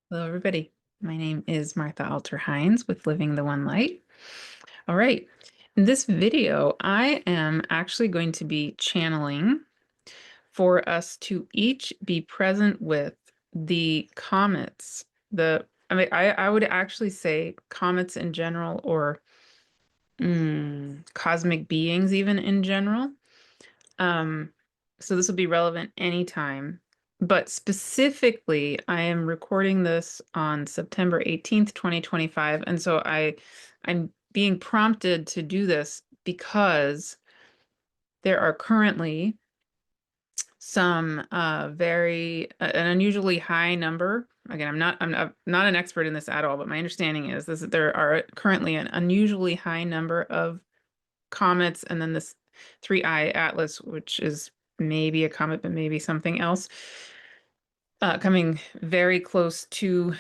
Hello, everybody. My name is Martha Alter Hines with Living the One Light. All right. In this video, I am actually going to be channeling for us to each be present with the comets. I would actually say comets in general, or cosmic beings even in general. Um, so this will be relevant anytime. But specifically, I am recording this on September 18th, 2025. And so I'm being prompted to do this because there are currently some an unusually high number. Again, I'm not an expert in this at all, but my understanding is this, that there are currently an unusually high number of comets, and then this 3I Atlas, which is maybe a comet, but maybe something else, coming very close to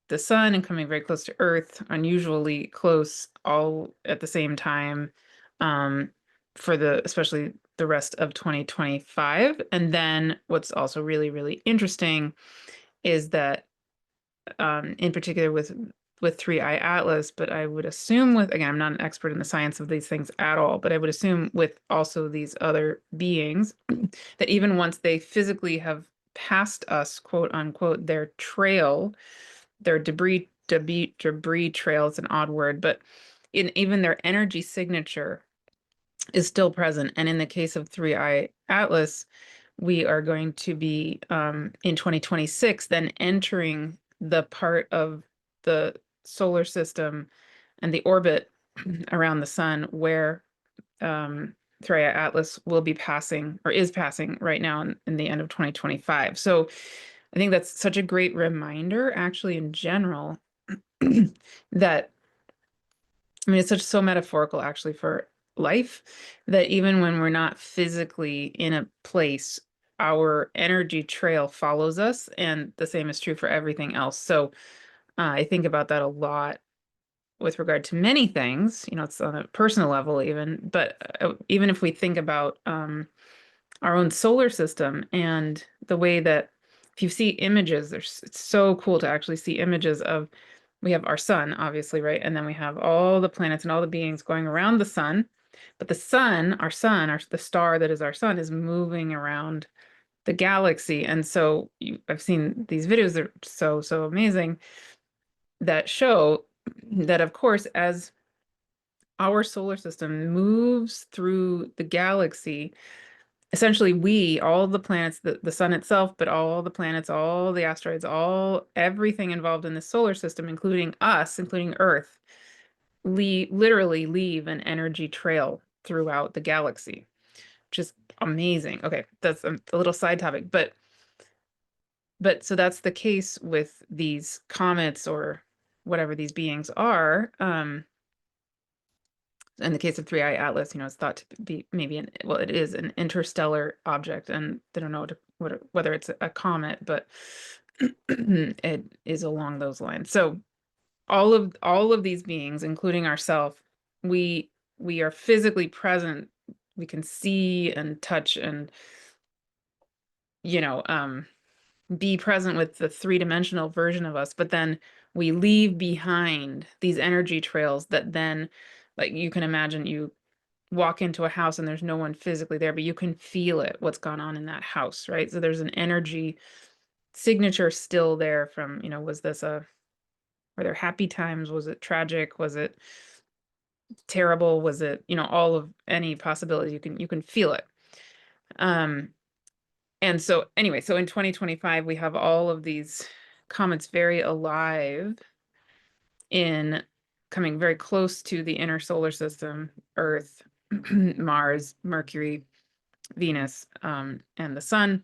the sun and coming very close to Earth, unusually close, all at the same time, um, for especially the rest of 2025. And then what's also really, really interesting is that, in particular with 3I Atlas, but I would assume with, again, I'm not an expert in the science of these things at all, but I would assume with also these other beings that even once they physically have passed us, quote unquote, their trail, their debris trail, it's an odd word, but in even their energy signature is still present. And in the case of 3I Atlas, we are going to be, in 2026 then entering the part of the solar system and the orbit around the sun where, 3I Atlas will be passing, or is passing right now in the end of 2025. So I think that's such a great reminder, actually, in general, that, I mean, it's such so metaphorical actually for life, that even when we're not physically in a place, our energy trail follows us, and the same is true for everything else. So I think about that a lot with regard to many things. It's on a personal level even, but even if we think about, our own solar system and the way that, if you see images, it's so cool to actually see images of, we have our sun, obviously, right? And then we have all the planets and all the beings going around the sun. But the sun, the star that is our sun, is moving around the galaxy. And so I've seen these videos that are so, so amazing that show that, of course, as our solar system moves through the galaxy, essentially all the planets, the sun itself, but all the planets, all the asteroids, everything involved in the solar system, including us, including Earth, literally leave an energy trail throughout the galaxy, which is amazing. Okay, that's a little side topic, but so that's the case with these comets or whatever these beings are. In the case of 3I Atlas, it's thought to be maybe well, it is an interstellar object, and they don't know whether it's a comet, but it is along those lines. So all of these beings, including ourselves, we we are physically present. We can see and touch and, you know, um, be present with the three-dimensional version of us, but then we leave behind these energy trails that then, like, you can imagine, you walk into a house and there's no one physically there, but you can feel it, what's gone on in that house, right? So there's an energy signature still there from, were there happy times? Was it tragic? Was it terrible? Was it, all of any possibility? You can feel it. Um, and so anyway, so in 2025, we have all of these comets very alive in coming very close to the inner solar system, Earth, Mars, Mercury, Venus, and the sun.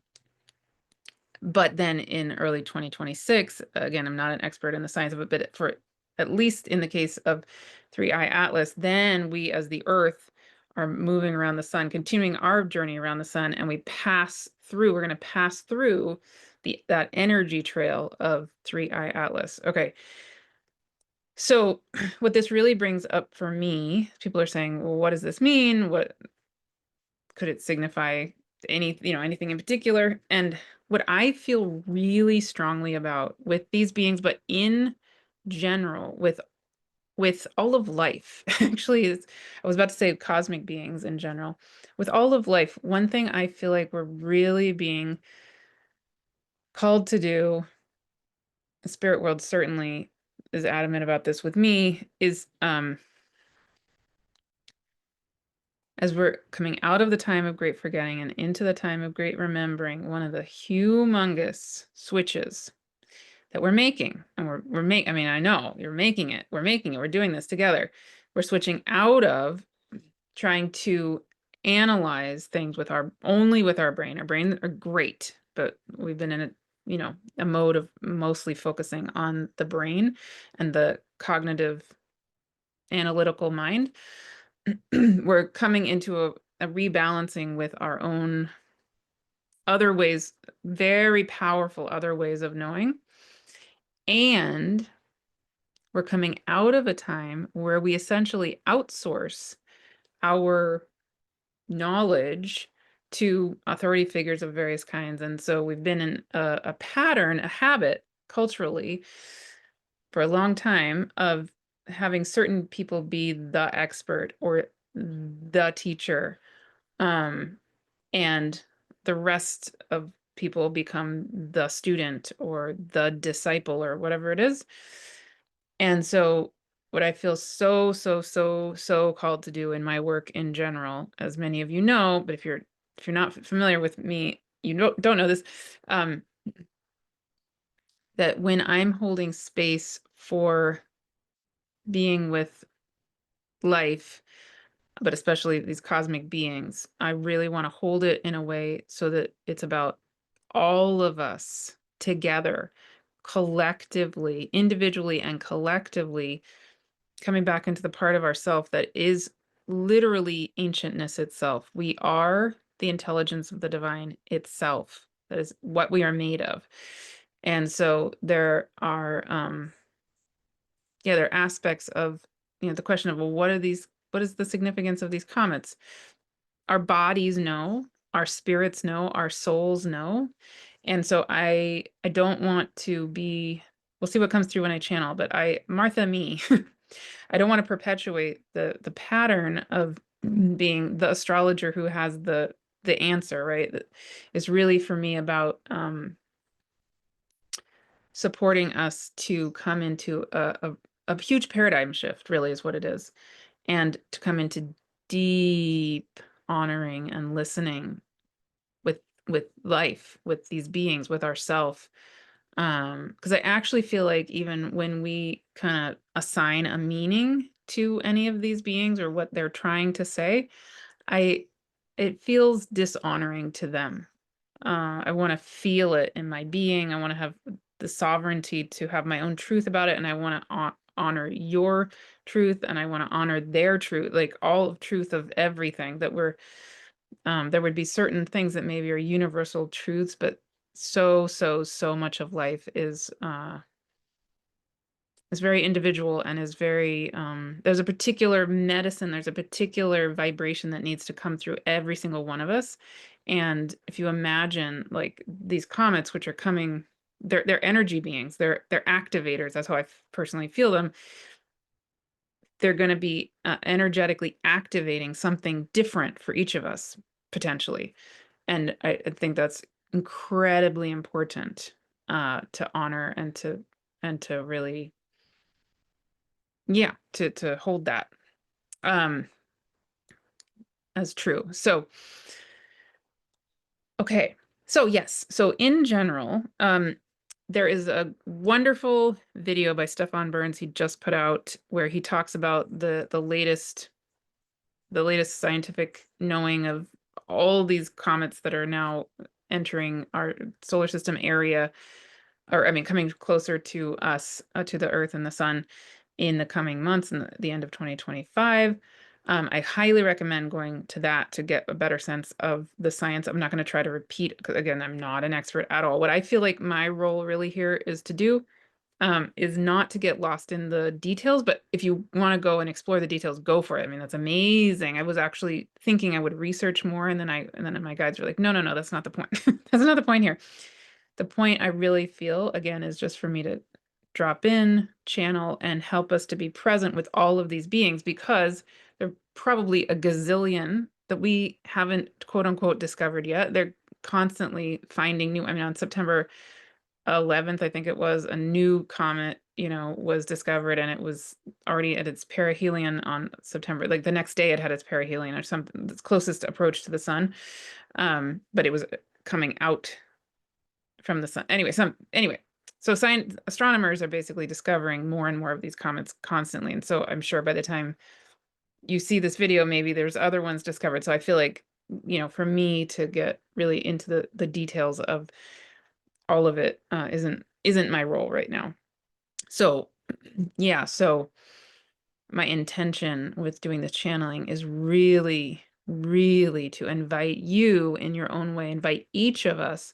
But then in early 2026, again, I'm not an expert in the science of it, but for at least in the case of 3I Atlas, then we as the Earth are moving around the sun, continuing our journey around the sun, and we're going to pass through that energy trail of 3I Atlas. Okay. So what this really brings up for me, people are saying, well, what does this mean? What could it signify? Anything in particular? And what I feel really strongly about with these beings, but in general, with all of life, actually, I was about to say cosmic beings in general. With all of life, one thing I feel like we're really being called to do, the spirit world certainly is adamant about this with me, is as we're coming out of the time of great forgetting and into the time of great remembering, one of the humongous switches that we're making, and I mean, I know you're making it, we're doing this together. We're switching out of trying to analyze things with only with our brain. Our brain are great, but we've been in a mode of mostly focusing on the brain and the cognitive analytical mind. We're coming into a rebalancing with our own other ways, very powerful other ways of knowing. And we're coming out of a time where we essentially outsource our knowledge to authority figures of various kinds. And so we've been in a pattern, a habit culturally for a long time of having certain people be the expert or the teacher, and the rest of people become the student or the disciple or whatever it is. And so what I feel so called to do in my work in general, as many of you know, but if you're not familiar with me, you don't know this, that when I'm holding space for being with life, but especially these cosmic beings, I really want to hold it in a way so that it's about all of us together, collectively, individually and collectively, coming back into the part of ourself that is literally ancientness itself. We are the intelligence of the divine itself. That is what we are made of. And so there are there are aspects of the question of, well, what is the significance of these comets? Our bodies know, our spirits know, our souls know. And so I don't want to be, we'll see what comes through when I channel, but Martha me, I don't want to perpetuate the pattern of being the astrologer who has the answer, right? It's really for me about supporting us to come into a huge paradigm shift, really is what it is, and to come into deep honoring and listening with life, with these beings, with ourself. Because I actually feel like even when we kind of assign a meaning to any of these beings or what they're trying to say, it feels dishonoring to them. I want to feel it in my being. I want to have the sovereignty to have my own truth about it, and I want to honor your truth, and I want to honor their truth, like all truth of everything that there would be certain things that maybe are universal truths, but so much of life is very individual and is very there's a particular medicine, there's a particular vibration that needs to come through every single one of us. And if you imagine like these comets, which are coming, they're energy beings, they're activators, that's how I personally feel them. They're going to be energetically activating something different for each of us potentially. And I think that's incredibly important to honor and to really, yeah, to hold that um, as true. So, okay. So yes. So in general, there is a wonderful video by Stefan Burns he just put out where he talks about the latest scientific knowing of all these comets that are now entering our solar system area, or I mean, coming closer to us, to the Earth and the Sun in the coming months and the end of 2025. I highly recommend going to that to get a better sense of the science. I'm not going to try to repeat, because again, I'm not an expert at all. What I feel like my role really here is to do is not to get lost in the details, but if you want to go and explore the details, go for it. I mean, that's amazing. I was actually thinking I would research more, and then my guides were like, no, that's not the point. That's not the point here. The point I really feel, again, is just for me to drop in, channel, and help us to be present with all of these beings, because there are probably a gazillion that we haven't, quote unquote, discovered yet. They're constantly finding new. I mean, on September 11th, I think it was, a new comet, was discovered, and it was already at its perihelion on September. Like the next day, it had its perihelion or something, that's closest approach to the sun. But it was coming out from the sun. Anyway, so astronomers are basically discovering more and more of these comets constantly. And so I'm sure by the time you see this video, maybe there's other ones discovered. So I feel like, for me to get really into the details of all of it isn't my role right now. So yeah, so my intention with doing this channeling is really, really to invite you in your own way, invite each of us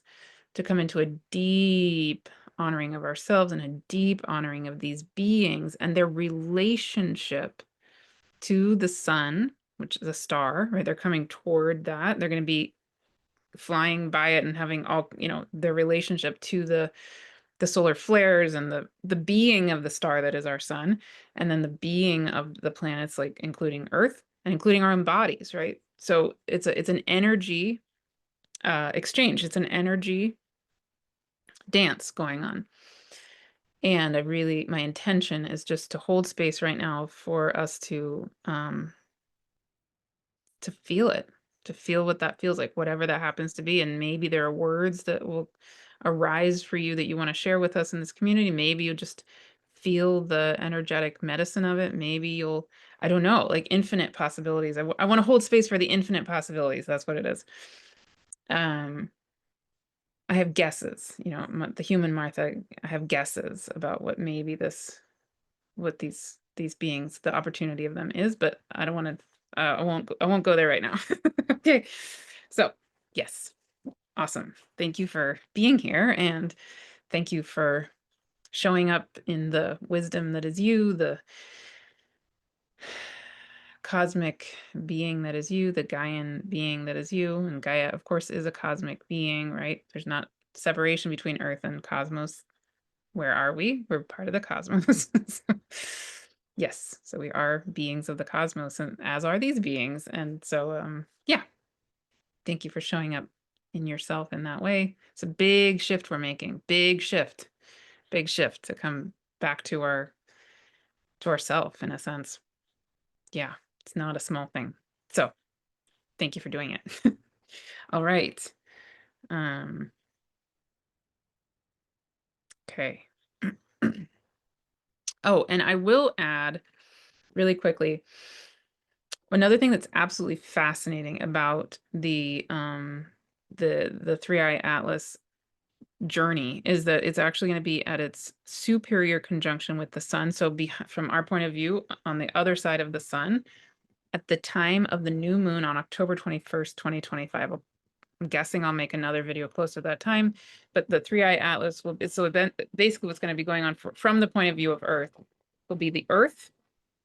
to come into a deep honoring of ourselves and a deep honoring of these beings and their relationship to the sun, which is a star, right? They're coming toward that. They're going to be flying by it and having all, their relationship to the solar flares and the being of the star that is our sun, and then the being of the planets, like including Earth and including our own bodies, right? So it's an energy exchange. It's an energy dance going on. And my intention is just to hold space right now for us to feel it, to feel what that feels like, whatever that happens to be. And maybe there are words that will arise for you that you want to share with us in this community. Maybe you'll just feel the energetic medicine of it. Maybe I don't know, like infinite possibilities. I want to hold space for the infinite possibilities. That's what it is. I have guesses, the human Martha, I have guesses about what maybe what these beings, the opportunity of them is, but I don't want to, I won't go there right now. Okay. So yes. Awesome. Thank you for being here, and thank you for showing up in the wisdom that is you, the cosmic being that is you, the Gaian being that is you. And Gaia, of course, is a cosmic being, right? There's not separation between Earth and cosmos. Where are we? We're part of the cosmos. Yes, so we are beings of the cosmos, and as are these beings. And so, yeah, thank you for showing up in yourself in that way. It's a big shift we're making. Big shift to come back to ourself in a sense. Yeah, it's not a small thing. So thank you for doing it. All right. Okay. Oh, and I will add really quickly, another thing that's absolutely fascinating about the 3i Atlas journey is that it's actually going to be at its superior conjunction with the sun. So from our point of view, on the other side of the sun, at the time of the new moon on October 21st, 2025. I'm guessing I'll make another video close to that time, but the 3i Atlas will be, so then basically what's going to be going on from the point of view of Earth will be the Earth,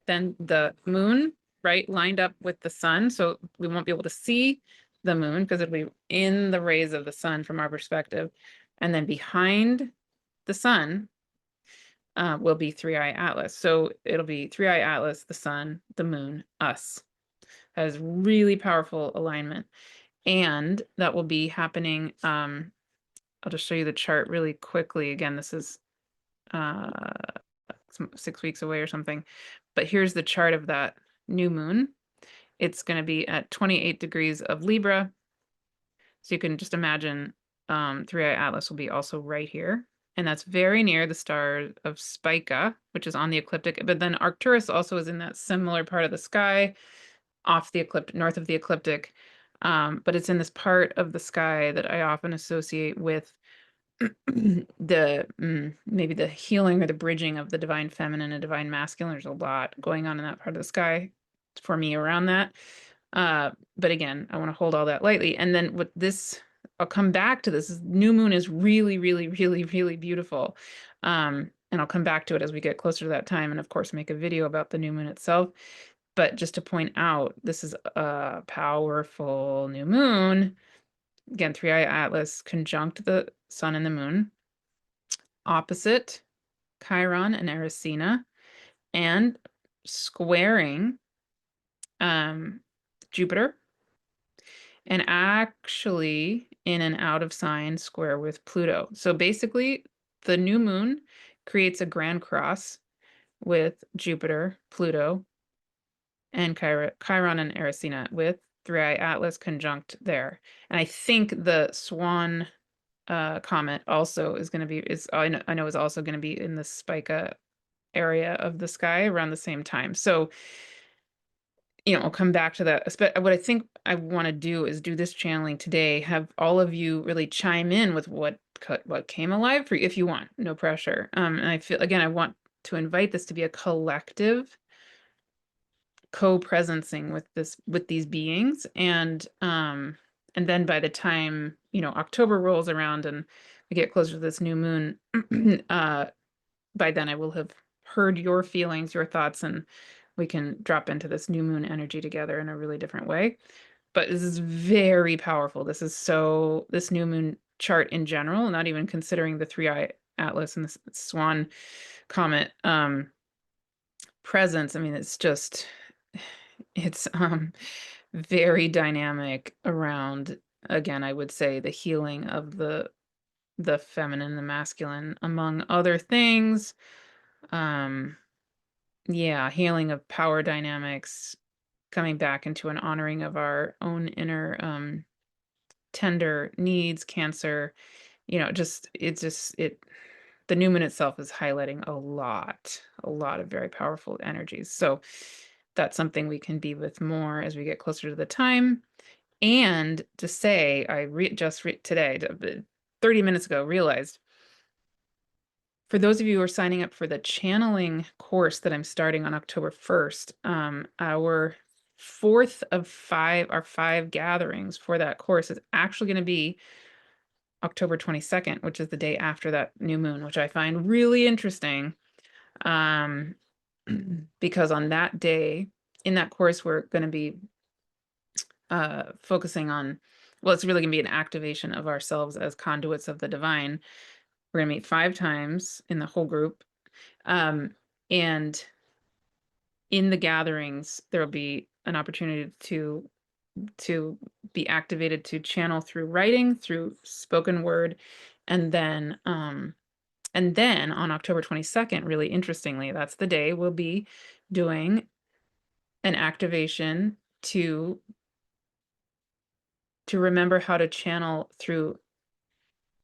then the moon, right, lined up with the sun. So we won't be able to see the moon because it'll be in the rays of the sun from our perspective. And then behind the sun will be 3i Atlas. So it'll be 3i Atlas, the sun, the moon, us. That is really powerful alignment. And that will be happening. I'll just show you the chart really quickly. Again, this is 6 weeks away or something. But here's the chart of that new moon. It's going to be at 28 degrees of Libra. So you can just imagine 3i Atlas will be also right here. And that's very near the star of Spica, which is on the ecliptic. But then Arcturus also is in that similar part of the sky, off the ecliptic, north of the ecliptic. But it's in this part of the sky that I often associate with maybe the healing or the bridging of the divine feminine and divine masculine. There's a lot going on in that part of the sky for me around that. But again, I want to hold all that lightly. And then with this, I'll come back to this. New moon is really, really, really, really beautiful. And I'll come back to it as we get closer to that time, and of course make a video about the new moon itself. But just to point out, this is a powerful new moon. Again, 3i Atlas conjunct the Sun and the Moon, opposite Chiron and Erisina, and squaring Jupiter, and actually in an out of sign square with Pluto. So basically, the new moon creates a grand cross with Jupiter, Pluto, and Chiron and Erisina with 3i Atlas conjunct there. And I think the Swan comet also is going to be, I know is also going to be in the Spica area of the sky around the same time. So, I'll come back to that. What I think I want to do is do this channeling today, have all of you really chime in with what came alive for you if you want, no pressure. And I feel, again, I want to invite this to be a collective co-presencing with these beings. And then by the time, October rolls around and we get closer to this new moon, by then I will have heard your feelings, your thoughts, and we can drop into this new moon energy together in a really different way. But this is very powerful. This new moon chart in general, not even considering the 3i Atlas and the Swan comet presence. I mean, it's very dynamic around, again, I would say the healing of the feminine, the masculine, among other things. Yeah, healing of power dynamics, coming back into an honoring of our own inner tender needs, cancer, the new moon itself is highlighting a lot of very powerful energies. So that's something we can be with more as we get closer to the time. And to say, today, 30 minutes ago, realized for those of you who are signing up for the channeling course that I'm starting on October 1st, our our 5 gatherings for that course is actually going to be October 22nd, which is the day after that new moon, which I find really interesting. Because on that day, in that course, we're going to be focusing on, well, it's really going to be an activation of ourselves as conduits of the divine. We're going to meet 5 times in the whole group. And in the gatherings, there will be an opportunity to be activated to channel through writing, through spoken word, and then on October 22nd, really interestingly, that's the day we'll be doing an activation to remember how to channel through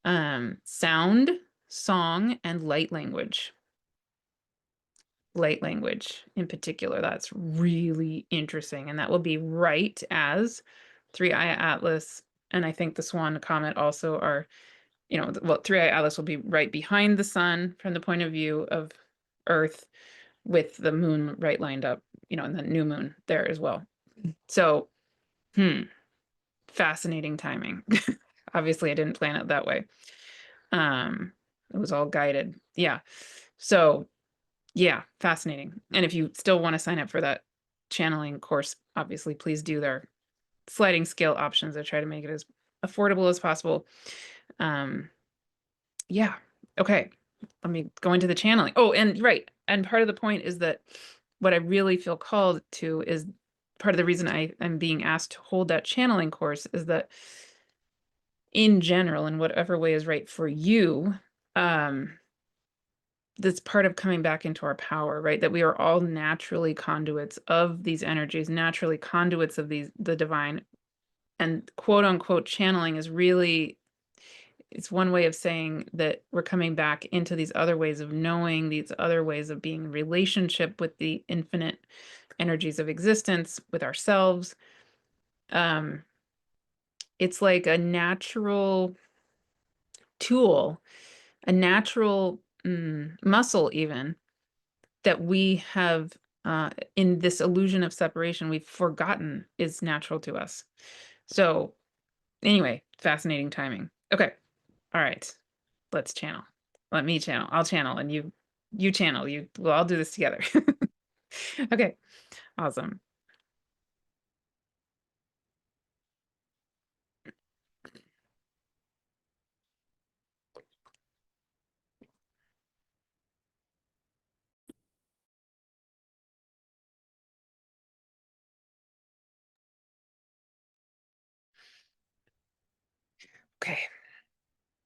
sound, song, and light language. Light language in particular, that's really interesting. And that will be right as 3i Atlas, and I think the Swan Comet also are, 3i Atlas will be right behind the sun from the point of view of Earth, with the moon right lined up, and the new moon there as well. So, fascinating timing. Obviously, I didn't plan it that way. It was all guided. Yeah. So, yeah, fascinating. And if you still want to sign up for that channeling course, obviously, please do. Their sliding scale options. I try to make it as affordable as possible. Yeah. Okay. Let me go into the channeling. Oh, and right. And part of the point is that what I really feel called to is part of the reason I'm being asked to hold that channeling course is that in general, in whatever way is right for you, that's part of coming back into our power, right? That we are all naturally conduits of these energies, naturally conduits of the divine, and quote unquote channeling is really, it's one way of saying that we're coming back into these other ways of knowing, these other ways of being in relationship with the infinite energies of existence, with ourselves. It's like a natural tool, a natural muscle even, that we have in this illusion of separation, we've forgotten is natural to us. So anyway, fascinating timing. Okay. All right. Let's channel. Let me channel. I'll channel and you channel. We'll all do this together. Okay. Awesome. Okay.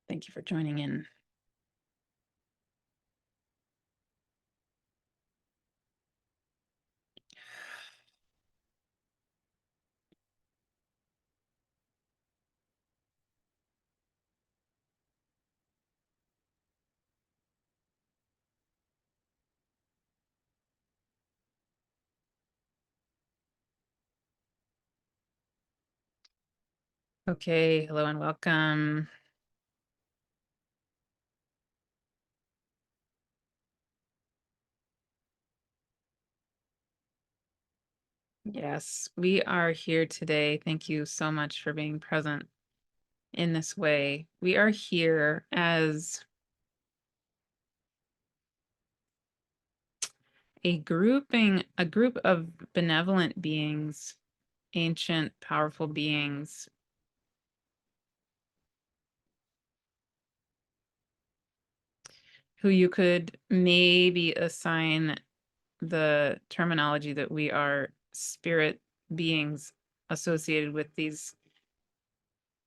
Thank you for joining in. Okay, hello and welcome. Yes, we are here today. Thank you so much for being present in this way. We are here as a group of benevolent beings, ancient, powerful beings who you could maybe assign the terminology that we are spirit beings associated with these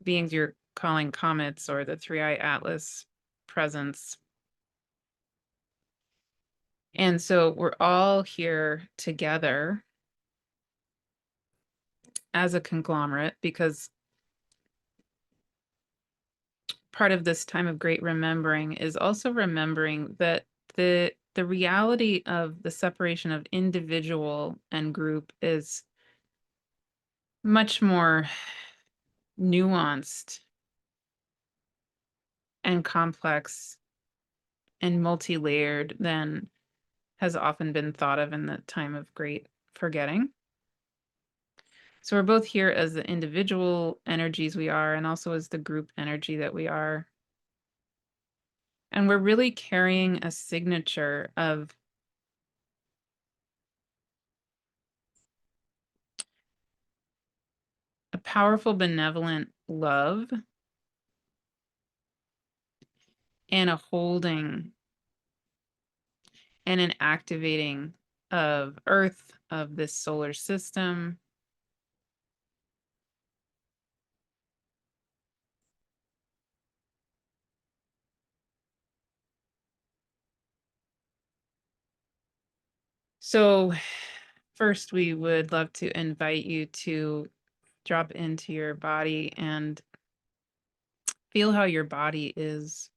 beings you're calling comets or the three-eye atlas presence. And so we're all here together as a conglomerate because part of this time of great remembering is also remembering that the reality of the separation of individual and group is much more nuanced and complex and multi-layered than has often been thought of in the time of great forgetting. So we're both here as the individual energies we are and also as the group energy that we are. And we're really carrying a signature of a powerful, benevolent love and a holding and an activating of Earth, of this solar system. So first, we would love to invite you to drop into your body and feel how your body is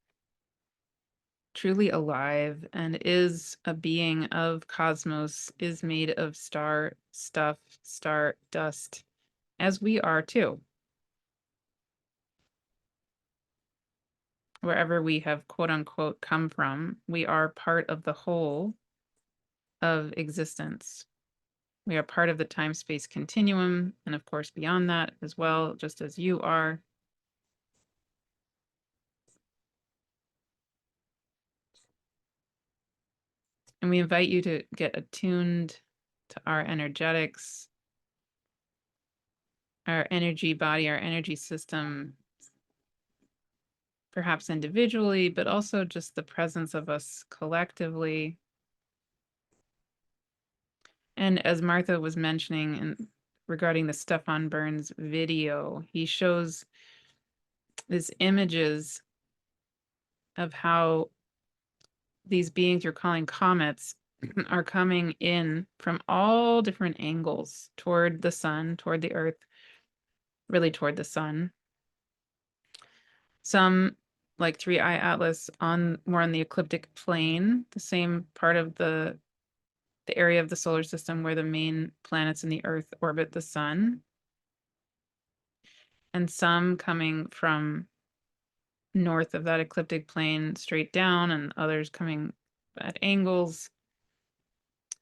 truly alive and is a being of cosmos, is made of star stuff, star dust, as we are too. Wherever we have quote unquote come from, we are part of the whole of existence. We are part of the time-space continuum, and of course beyond that as well, just as you are. And we invite you to get attuned to our energetics, our energy body, our energy system, perhaps individually, but also just the presence of us collectively. And as Martha was mentioning regarding the Stefan Burns video, he shows these images of how these beings you're calling comets are coming in from all different angles toward the sun, toward the earth, really toward the sun. Some, like Three-Eye Atlas, more on the ecliptic plane, the same part of the area of the solar system where the main planets in the earth orbit the sun. And some coming from north of that ecliptic plane straight down, and others coming at angles.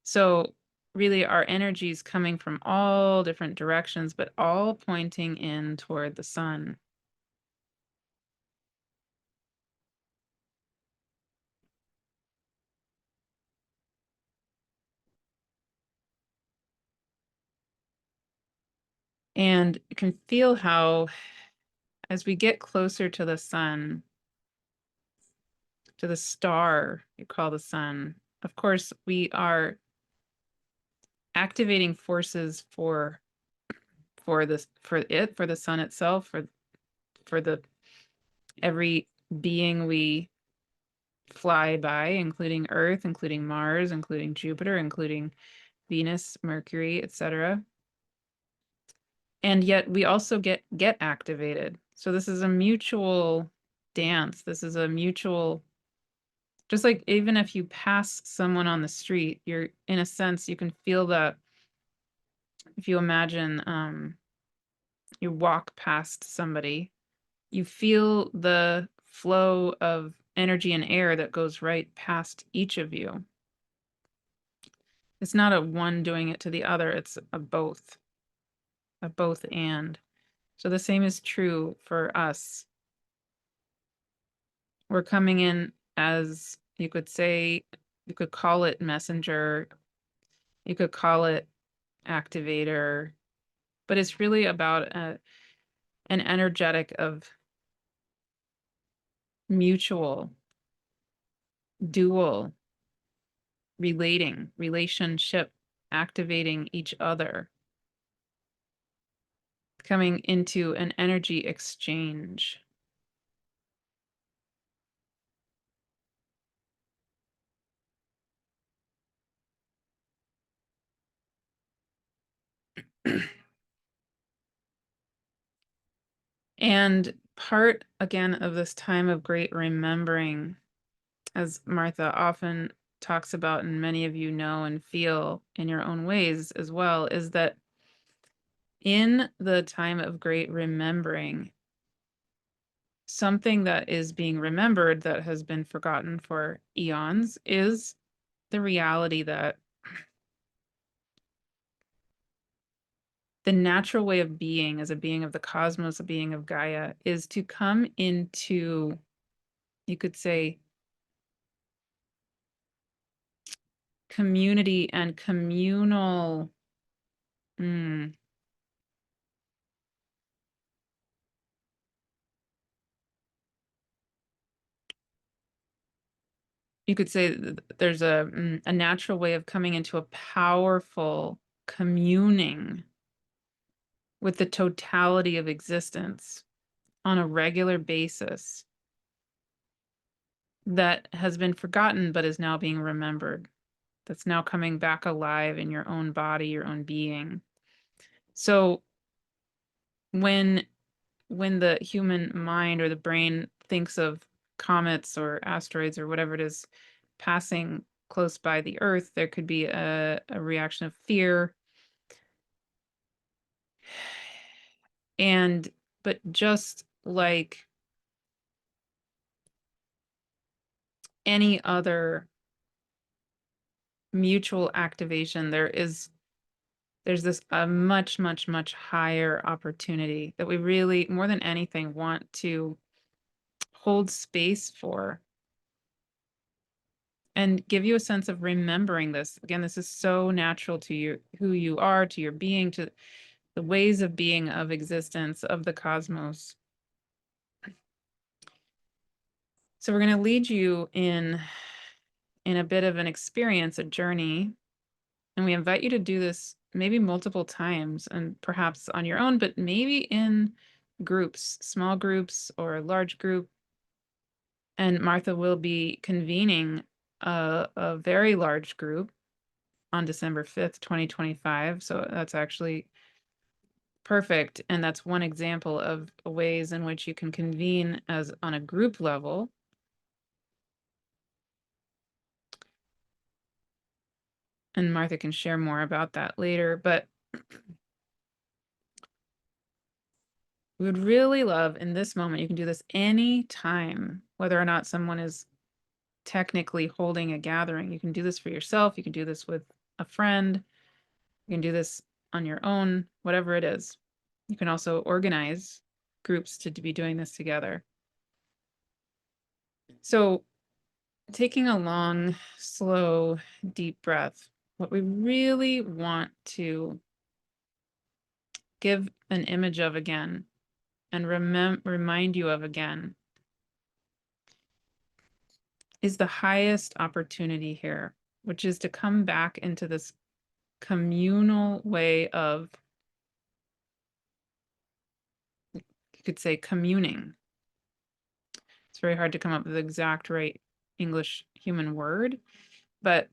So really our energies coming from all different directions, but all pointing in toward the sun. And you can feel how, as we get closer to the sun, to the star you call the sun, of course, we are activating forces for the sun itself, for the every being we fly by, including Earth, including Mars, including Jupiter, including Venus, Mercury, etc. And yet we also get activated. So this is a mutual dance. This is a mutual, just like even if you pass someone on the street, you're, in a sense, you can feel that. If you imagine you walk past somebody, you feel the flow of energy and air that goes right past each of you. It's not a one doing it to the other, it's a both and. So the same is true for us. We're coming in as, you could say, you could call it messenger, you could call it activator, but it's really about an energetic of mutual, dual, relationship, activating each other, coming into an energy exchange. And part, again, of this time of great remembering, as Martha often talks about, and many of you know and feel in your own ways as well, is that in the time of great remembering, something that is being remembered that has been forgotten for eons is the reality that the natural way of being as a being of the cosmos, a being of Gaia, is to come into, you could say, community and communal, you could say there's a natural way of coming into a powerful communing with the totality of existence on a regular basis that has been forgotten but is now being remembered, that's now coming back alive in your own body, your own being. So when the human mind or the brain thinks of comets or asteroids or whatever it is passing close by the Earth, there could be a reaction of fear. And but just like any other mutual activation, there's this a much, much, much higher opportunity that we really, more than anything, want to hold space for and give you a sense of remembering this. Again, this is so natural to you, who you are, to your being, to the ways of being, of existence, of the cosmos. So we're going to lead you in a bit of an experience, a journey, and we invite you to do this maybe multiple times and perhaps on your own, but maybe in groups, small groups or a large group. And Martha will be convening a very large group on December 5th, 2025. So that's actually perfect. And that's one example of ways in which you can convene as on a group level. And Martha can share more about that later, but we would really love in this moment, you can do this any time, whether or not someone is technically holding a gathering. You can do this for yourself. You can do this with a friend. You can do this on your own, whatever it is. You can also organize groups to be doing this together. So taking a long, slow, deep breath, what we really want to give an image of again and remind you of again is the highest opportunity here, which is to come back into this communal way of, you could say, communing. very hard to come up with the exact right English human word, but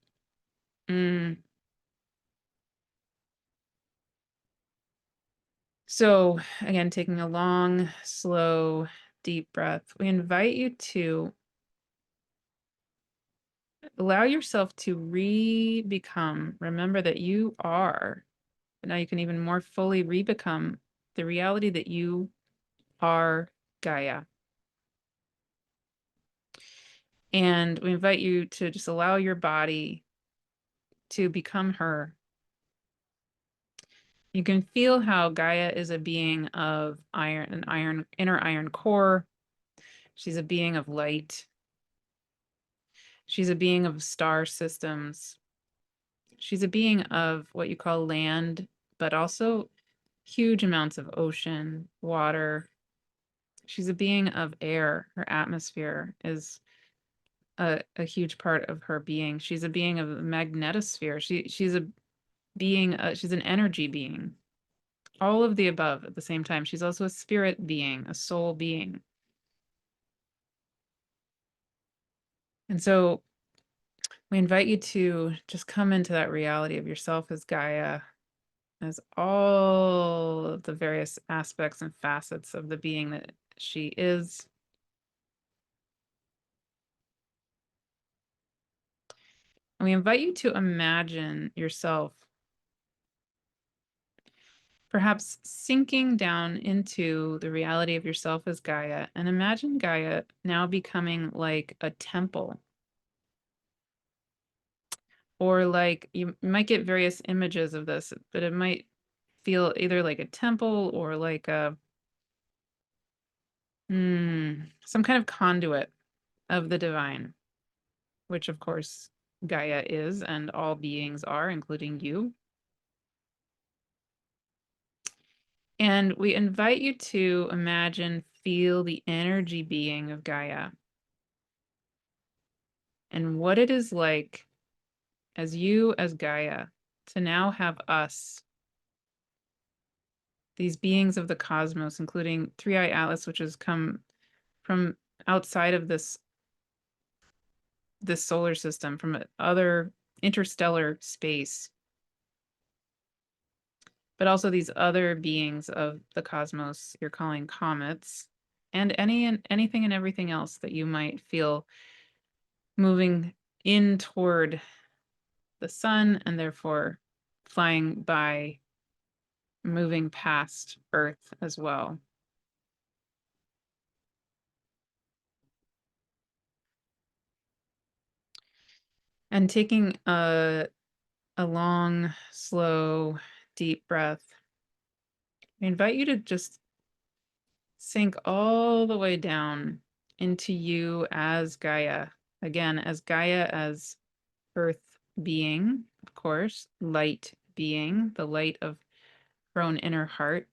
so again, taking a long, slow, deep breath, we invite you to allow yourself to re-become. Remember that you are, but now you can even more fully re-become the reality that you are Gaia. And we invite you to just allow your body to become her. You can feel how Gaia is a being of iron, inner iron core. She's a being of light. She's a being of star systems. She's a being of what you call land, but also huge amounts of ocean, water. She's a being of air. Her atmosphere is a huge part of her being. She's a being of the magnetosphere. She's a being, she's an energy being. All of the above at the same time. She's also a spirit being, a soul being. And so we invite you to just come into that reality of yourself as Gaia, as all of the various aspects and facets of the being that she is. And we invite you to imagine yourself perhaps sinking down into the reality of yourself as Gaia, and imagine Gaia now becoming like a temple. Or like you might get various images of this, but it might feel either like a temple or like a some kind of conduit of the divine, which of course Gaia is and all beings are, including you. And we invite you to imagine, feel the energy being of Gaia and what it is like as you, as Gaia, to now have us, these beings of the cosmos, including Three-Eye Atlas, which has come from outside of this solar system, from other interstellar space, but also these other beings of the cosmos you're calling comets, and anything and everything else that you might feel moving in toward the sun and therefore flying by, moving past Earth as well. And taking a long, slow, deep breath, I invite you to just sink all the way down into you as Gaia. Again, as Gaia, as Earth being, of course, light being, the light of her own inner heart,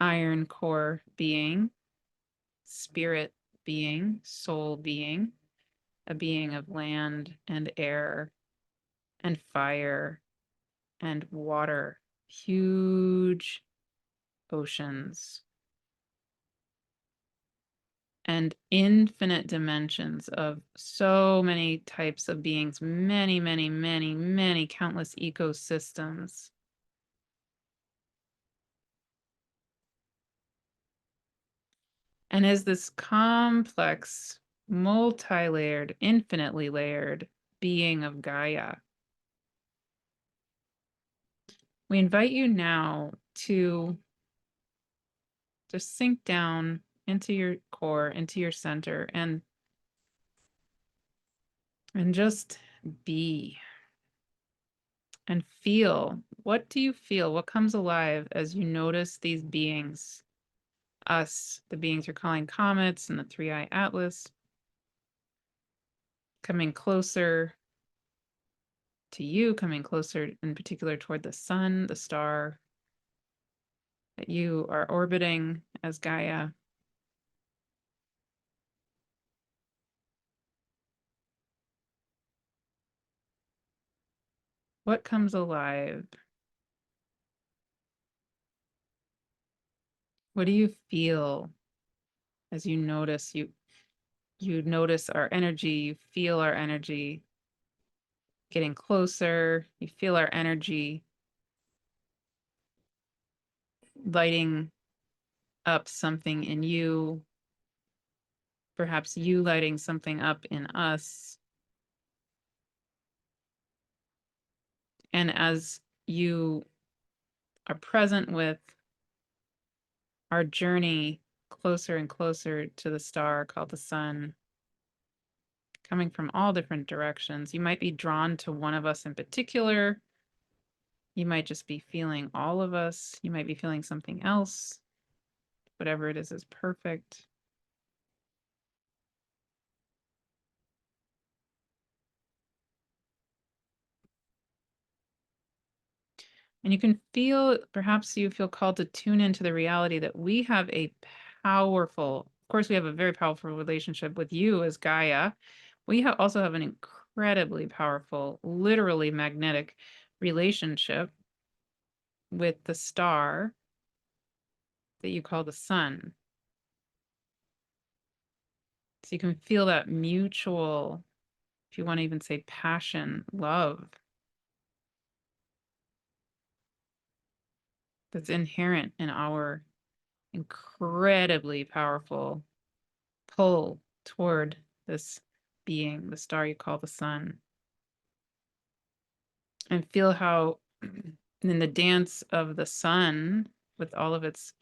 iron core being, spirit being, soul being, a being of land and air and fire and water, huge oceans, and infinite dimensions of so many types of beings, many, many, many, many countless ecosystems. And as this complex, multi-layered, infinitely layered being of Gaia, we invite you now to just sink down into your core, into your center, and just be and feel. What do you feel? What comes alive as you notice these beings, us, the beings you're calling comets and the Three-Eye Atlas, coming closer to you, coming closer in particular toward the sun, the star that you are orbiting as Gaia. What comes alive? What do you feel as you notice? You notice our energy, you feel our energy getting closer, you feel our energy lighting up something in you, perhaps you lighting something up in us. And as you are present with our journey closer and closer to the star called the sun, coming from all different directions, you might be drawn to one of us in particular. You might just be feeling all of us. You might be feeling something else. Whatever it is perfect. And you can feel, perhaps you feel called to tune into the reality that we have a powerful, of course, we have a very powerful relationship with you as Gaia. We also have an incredibly powerful, literally magnetic relationship with the star that you call the sun. So you can feel that mutual, if you want to even say passion, love that's inherent in our incredibly powerful pull toward this being, the star you call the sun. And feel how in the dance of the sun, with all of its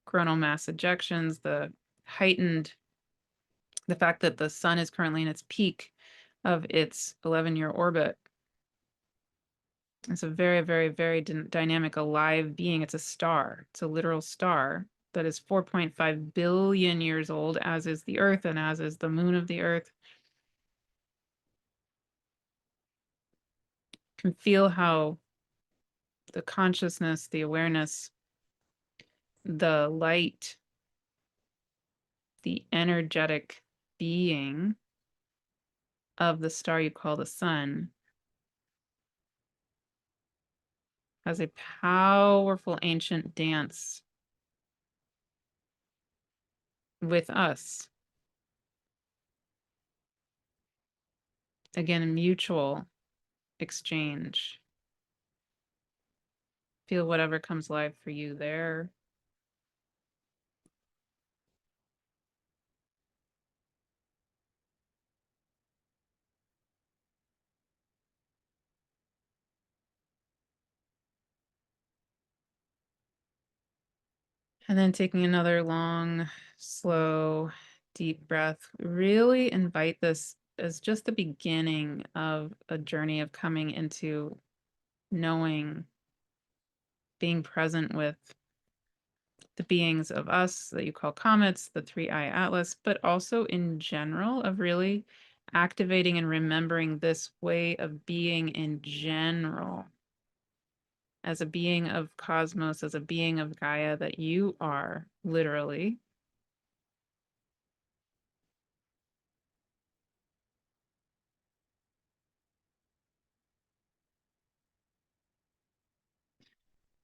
coronal mass ejections, the heightened, the fact that the sun is currently in its peak of its 11-year orbit. It's a very, very, very dynamic, alive being. It's a star. It's a literal star that is 4.5 billion years old, as is the Earth and as is the moon of the Earth. Can feel how the consciousness, the awareness, the light, the energetic being of the star you call the sun has a powerful ancient dance with us. Again, a mutual exchange. Feel whatever comes live for you there. And then taking another long, slow, deep breath. Really invite this as just the beginning of a journey of coming into knowing, being present with the beings of us that you call comets, the 3-eye atlas, but also in general of really activating and remembering this way of being in general. As a being of cosmos, as a being of Gaia that you are, literally.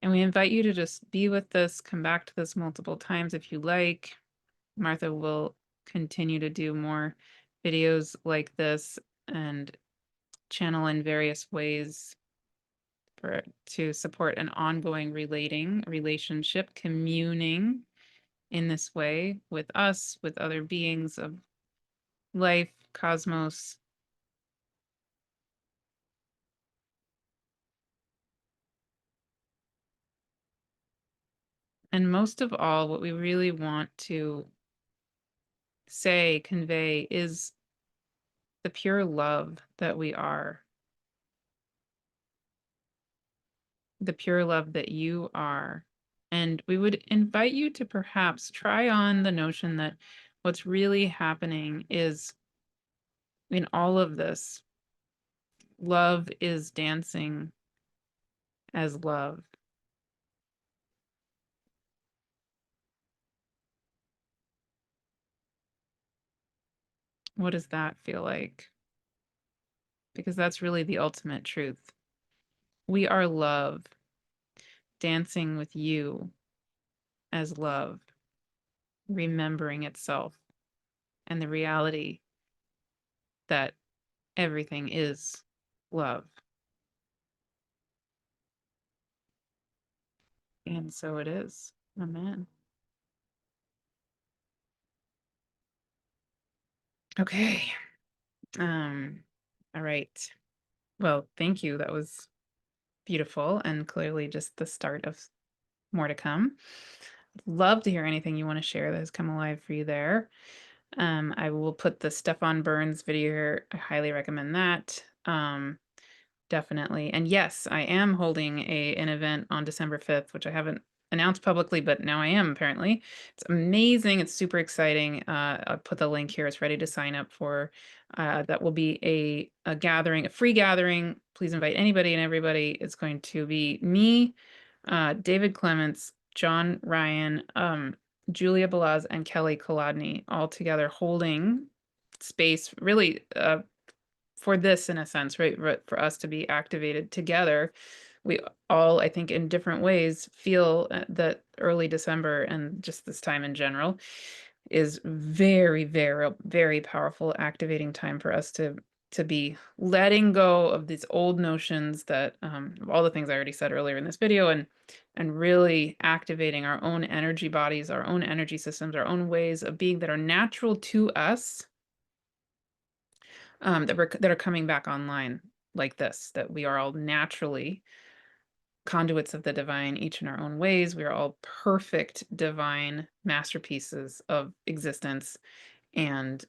And we invite you to just be with this, come back to this multiple times if you like. Martha will continue to do more videos like this and channel in various ways to support an ongoing relationship, communing in this way with us, with other beings of life, cosmos. And most of all, what we really want to say, convey, is the pure love that we are. The pure love that you are. And we would invite you to perhaps try on the notion that what's really happening is in all of this, love is dancing as love. What does that feel like? Because that's really the ultimate truth. We are love, dancing with you as love, remembering itself and the reality that everything is love. And so it is. Amen. Okay. All right. Well, thank you. That was beautiful and clearly just the start of more to come. Love to hear anything you want to share that has come alive for you there. I will put the Stefan Burns video here. I highly recommend that. Definitely. And yes, I am holding an event on December 5th, which I haven't announced publicly, but now I am apparently. It's amazing. It's super exciting. I'll put the link here. It's ready to sign up for. That will be a gathering, a free gathering. Please invite anybody and everybody. It's going to be me, David Clements, John Ryan, Julia Balaz, and Kelly Kolodny all together holding space, really for this in a sense, right? For us to be activated together. We all, I think, in different ways feel that early December and just this time in general is very, very, very powerful activating time for us to be letting go of these old notions that of all the things I already said earlier in this video, and really activating our own energy bodies, our own energy systems, our own ways of being that are natural to us, that are coming back online like this, that we are all naturally conduits of the divine, each in our own ways. We are all perfect divine masterpieces of existence. And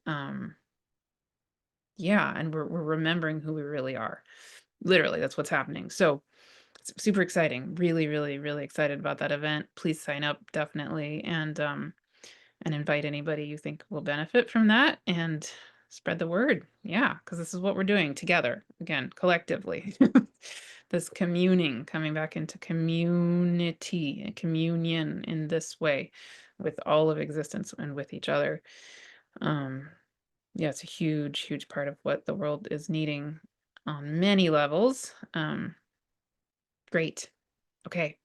yeah, and we're remembering who we really are. Literally, that's what's happening. So it's super exciting. Really, really, really excited about that event. Please sign up, definitely. And invite anybody you think will benefit from that and spread the word. Yeah, because this is what we're doing together, again, collectively. This communing, coming back into community and communion in this way with all of existence and with each other. Yeah, it's a huge, huge part of what the world is needing on many levels. Great. Okay.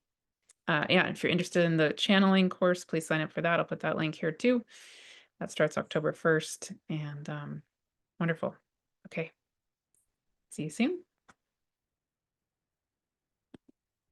Yeah, if you're interested in the channeling course, please sign up for that. I'll put that link here too. That starts October 1st, and wonderful. Okay. See you soon.